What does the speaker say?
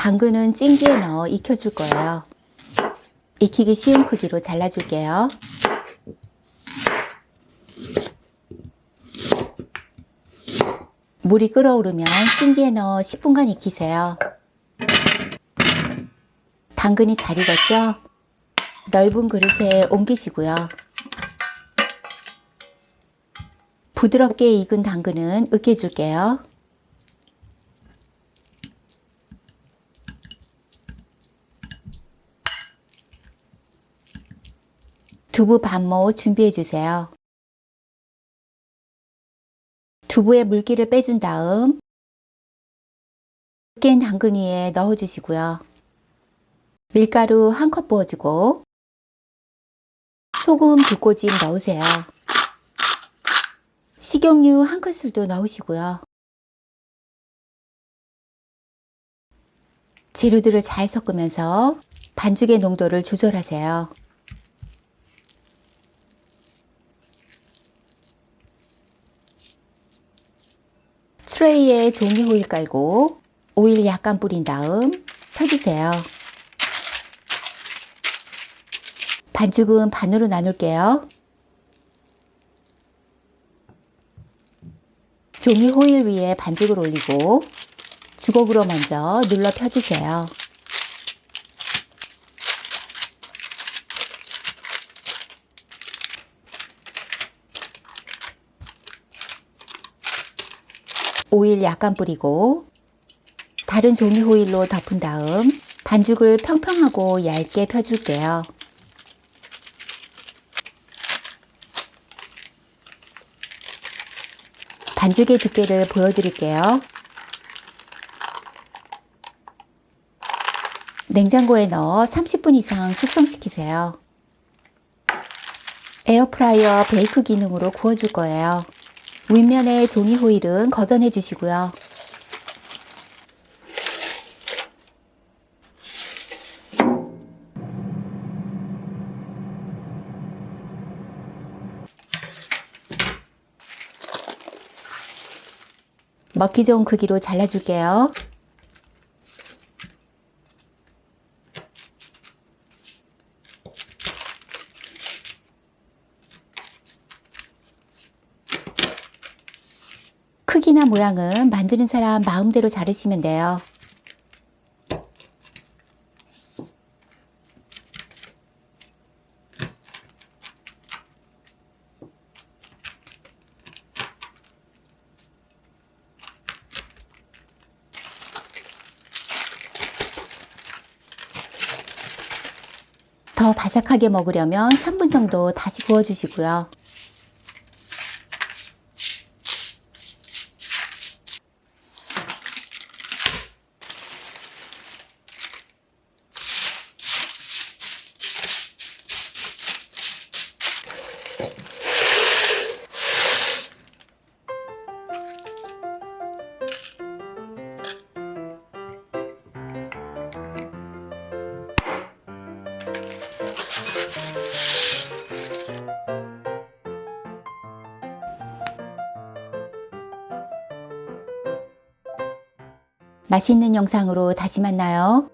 당근은 찜기에 넣어 익혀줄 거예요. 익히기 쉬운 크기로 잘라줄게요. 물이 끓어오르면 찜기에 넣어 10분간 익히세요. 당근이 잘 익었죠? 넓은 그릇에 옮기시고요. 부드럽게 익은 당근은 으깨줄게요. 두부 반모 준비해주세요. 두부에 물기를 빼준 다음 으깬 당근 위에 넣어주시고요. 밀가루 1컵 부어주고 소금 2꼬집 넣으세요. 식용유 1큰술도 넣으시고요. 재료들을 잘 섞으면서 반죽의 농도를 조절하세요. 트레이에 종이 호일 깔고 오일 약간 뿌린 다음 펴주세요. 반죽은 반으로 나눌게요. 종이 호일 위에 반죽을 올리고 주걱으로 먼저 눌러 펴주세요. 오일 약간 뿌리고 다른 종이 호일로 덮은 다음 반죽을 평평하고 얇게 펴줄게요. 반죽의 두께를 보여드릴게요. 냉장고에 넣어 30분 이상 숙성시키세요. 에어프라이어 베이크 기능으로 구워줄 거예요. 윗면의 종이 호일은 걷어내 주시고요. 먹기 좋은 크기로 잘라줄게요. 크기나 모양은 만드는 사람 마음대로 자르시면 돼요. 더 바삭하게 먹으려면 3분 정도 다시 구워주시고요. 맛있는 영상으로 다시 만나요.